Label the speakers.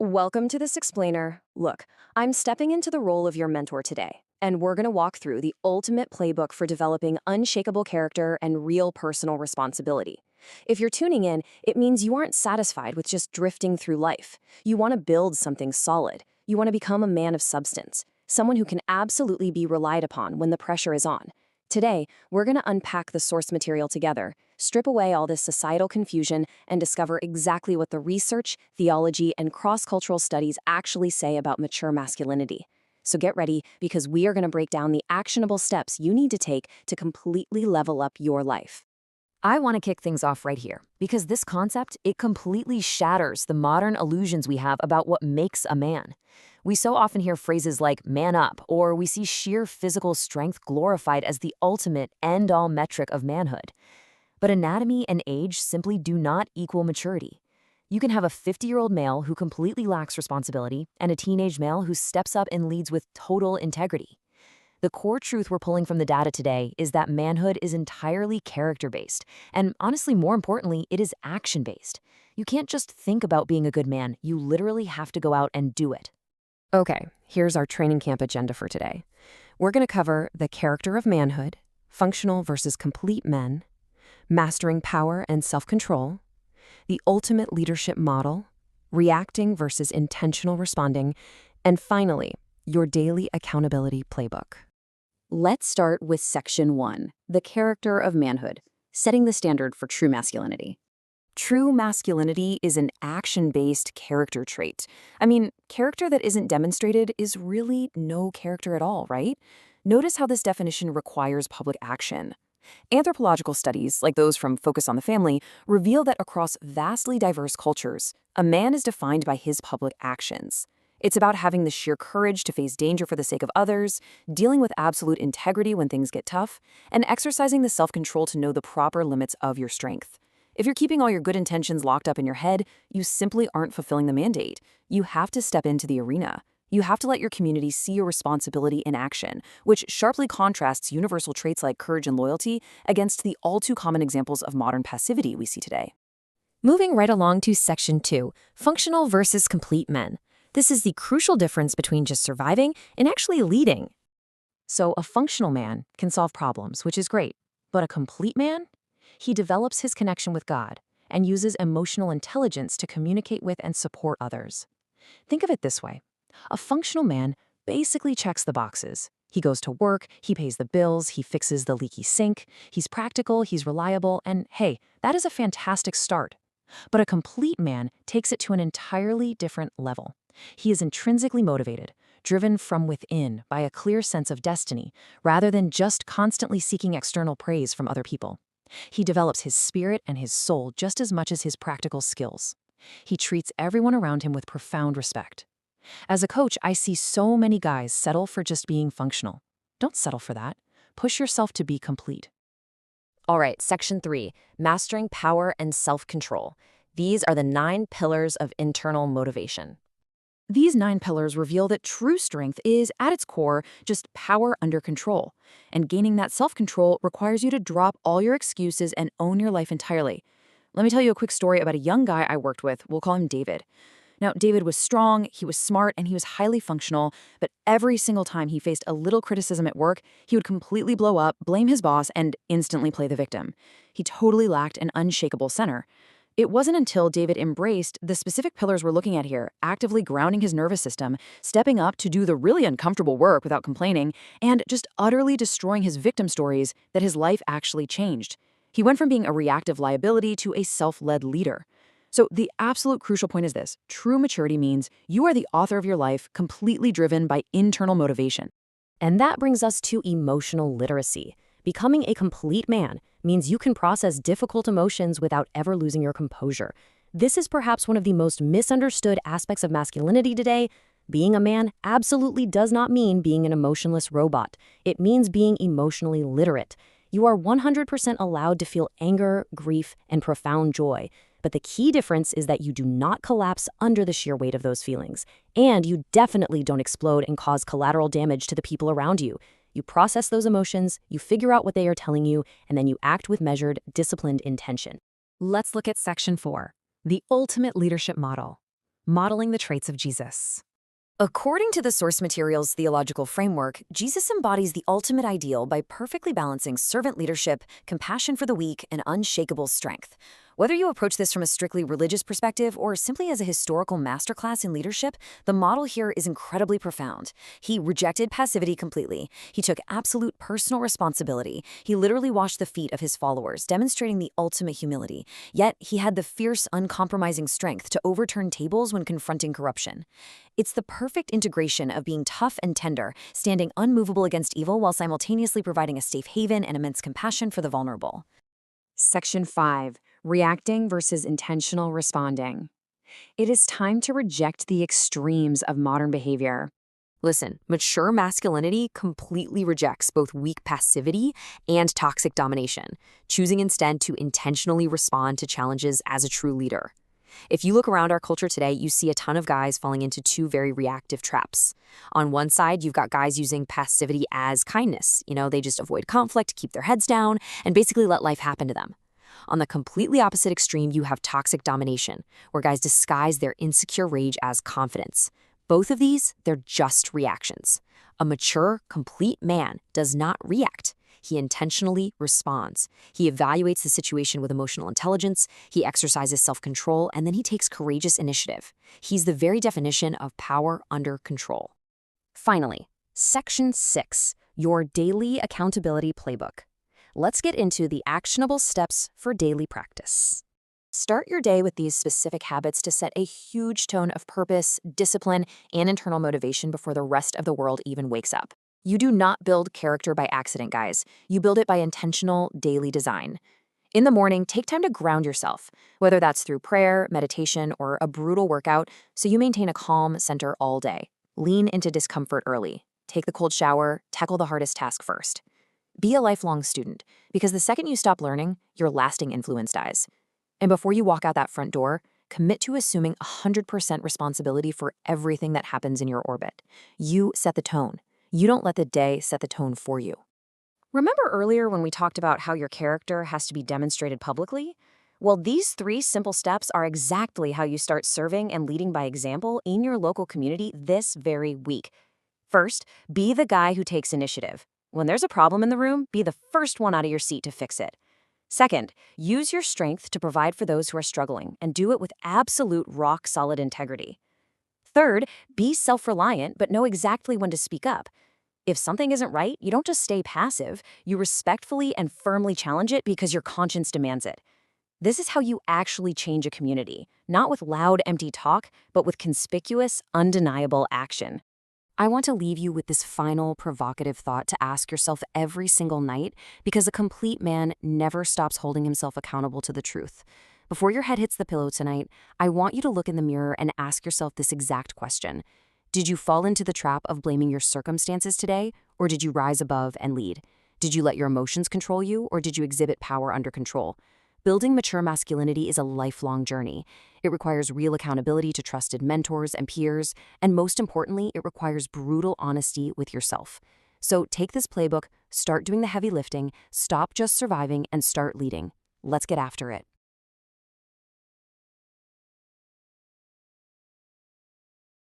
Speaker 1: Welcome to this explainer. Look, I'm stepping into the role of your mentor today, and we're going to walk through the ultimate playbook for developing unshakable character and real personal responsibility. If you're tuning in, it means you aren't satisfied with just drifting through life. You want to build something solid. You want to become a man of substance, someone who can absolutely be relied upon when the pressure is on. Today, we're going to unpack the source material together, strip away all this societal confusion, and discover exactly what the research, theology, and cross-cultural studies actually say about mature masculinity. So get ready, because we are going to break down the actionable steps you need to take to completely level up your life.
Speaker 2: I want to kick things off right here, because this concept, it completely shatters the modern illusions we have about what makes a man. We so often hear phrases like man up, or we see sheer physical strength glorified as the ultimate end-all metric of manhood. But anatomy and age simply do not equal maturity. You can have a 50-year-old male who completely lacks responsibility and a teenage male who steps up and leads with total integrity. The core truth we're pulling from the data today is that manhood is entirely character-based, and honestly, more importantly, it is action-based. You can't just think about being a good man, you literally have to go out and do it.
Speaker 1: Okay, here's our training camp agenda for today. We're going to cover the character of manhood, functional versus complete men, mastering power and self-control, the ultimate leadership model, reacting versus intentional responding, and finally, your daily accountability playbook.
Speaker 3: Let's start with Section 1, the character of manhood, setting the standard for true masculinity.
Speaker 1: True masculinity is an action-based character trait. I mean, character that isn't demonstrated is really no character at all, right? Notice how this definition requires public action. Anthropological studies, like those from Focus on the Family, reveal that across vastly diverse cultures, a man is defined by his public actions. It's about having the sheer courage to face danger for the sake of others, dealing with absolute integrity when things get tough, and exercising the self-control to know the proper limits of your strength. If you're keeping all your good intentions locked up in your head, you simply aren't fulfilling the mandate. You have to step into the arena. You have to let your community see your responsibility in action, which sharply contrasts universal traits like courage and loyalty against the all-too-common examples of modern passivity we see today.
Speaker 2: Moving right along to Section 2, functional versus complete men. This is the crucial difference between just surviving and actually leading.
Speaker 1: So a functional man can solve problems, which is great. But a complete man? He develops his connection with God and uses emotional intelligence to communicate with and support others. Think of it this way. A functional man basically checks the boxes. He goes to work, he pays the bills, he fixes the leaky sink, he's practical, he's reliable, and hey, that is a fantastic start. But a complete man takes it to an entirely different level. He is intrinsically motivated, driven from within by a clear sense of destiny, rather than just constantly seeking external praise from other people. He develops his spirit and his soul just as much as his practical skills. He treats everyone around him with profound respect. As a coach, I see so many guys settle for just being functional. Don't settle for that. Push yourself to be complete.
Speaker 2: All right, Section 3, mastering power and self-control. These are the 9 pillars of internal motivation.
Speaker 3: These 9 pillars reveal that true strength is, at its core, just power under control. And gaining that self-control requires you to drop all your excuses and own your life entirely. Let me tell you a quick story about a young guy I worked with. We'll call him David. Now, David was strong, he was smart, and he was highly functional, but every single time he faced a little criticism at work, he would completely blow up, blame his boss, and instantly play the victim. He totally lacked an unshakable center. It wasn't until David embraced the specific pillars we're looking at here, actively grounding his nervous system, stepping up to do the really uncomfortable work without complaining, and just utterly destroying his victim stories, that his life actually changed. He went from being a reactive liability to a self-led leader. So the absolute crucial point is this: true maturity means you are the author of your life, completely driven by internal motivation.
Speaker 2: And that brings us to emotional literacy. Becoming a complete man means you can process difficult emotions without ever losing your composure. This is perhaps one of the most misunderstood aspects of masculinity today. Being a man absolutely does not mean being an emotionless robot. It means being emotionally literate. You are 100% allowed to feel anger, grief, and profound joy. But the key difference is that you do not collapse under the sheer weight of those feelings. And you definitely don't explode and cause collateral damage to the people around you. You process those emotions, you figure out what they are telling you, and then you act with measured, disciplined intention.
Speaker 1: Let's look at Section 4, the ultimate leadership model. modeling the traits of Jesus.
Speaker 2: According to the source material's theological framework, Jesus embodies the ultimate ideal by perfectly balancing servant leadership, compassion for the weak, and unshakable strength. Whether you approach this from a strictly religious perspective or simply as a historical masterclass in leadership, the model here is incredibly profound. He rejected passivity completely. He took absolute personal responsibility. He literally washed the feet of his followers, demonstrating the ultimate humility. Yet, he had the fierce, uncompromising strength to overturn tables when confronting corruption. It's the perfect integration of being tough and tender, standing unmovable against evil while simultaneously providing a safe haven and immense compassion for the vulnerable.
Speaker 1: Section 5. Reacting versus intentional responding. It is time to reject the extremes of modern behavior.
Speaker 2: Listen, mature masculinity completely rejects both weak passivity and toxic domination, choosing instead to intentionally respond to challenges as a true leader. If you look around our culture today, you see a ton of guys falling into two very reactive traps. On one side, you've got guys using passivity as kindness. They just avoid conflict, keep their heads down, and basically let life happen to them. On the completely opposite extreme, you have toxic domination, where guys disguise their insecure rage as confidence. Both of these, they're just reactions. A mature, complete man does not react. He intentionally responds. He evaluates the situation with emotional intelligence, he exercises self-control, and then he takes courageous initiative. He's the very definition of power under control. Finally, Section 6, your daily accountability playbook. Let's get into the actionable steps for daily practice. Start your day with these specific habits to set a huge tone of purpose, discipline, and internal motivation before the rest of the world even wakes up. You do not build character by accident, guys. You build it by intentional daily design. In the morning, take time to ground yourself, whether that's through prayer, meditation, or a brutal workout, so you maintain a calm center all day. Lean into discomfort early. Take the cold shower, tackle the hardest task first. Be a lifelong student, because the second you stop learning, your lasting influence dies. And before you walk out that front door, commit to assuming 100% responsibility for everything that happens in your orbit. You set the tone. You don't let the day set the tone for you. Remember earlier when we talked about how your character has to be demonstrated publicly? Well, these 3 simple steps are exactly how you start serving and leading by example in your local community this very week. First, be the guy who takes initiative. When there's a problem in the room, be the first one out of your seat to fix it. Second, use your strength to provide for those who are struggling and do it with absolute rock-solid integrity. Third, be self-reliant but know exactly when to speak up. If something isn't right, you don't just stay passive. You respectfully and firmly challenge it because your conscience demands it. This is how you actually change a community, not with loud, empty talk, but with conspicuous, undeniable action. I want to leave you with this final provocative thought to ask yourself every single night, because a complete man never stops holding himself accountable to the truth. Before your head hits the pillow tonight, I want you to look in the mirror and ask yourself this exact question. Did you fall into the trap of blaming your circumstances today, or did you rise above and lead? Did you let your emotions control you, or did you exhibit power under control? Building mature masculinity is a lifelong journey. It requires real accountability to trusted mentors and peers, and most importantly, it requires brutal honesty with yourself. So take this playbook, start doing the heavy lifting, stop just surviving, and start leading. Let's get after it.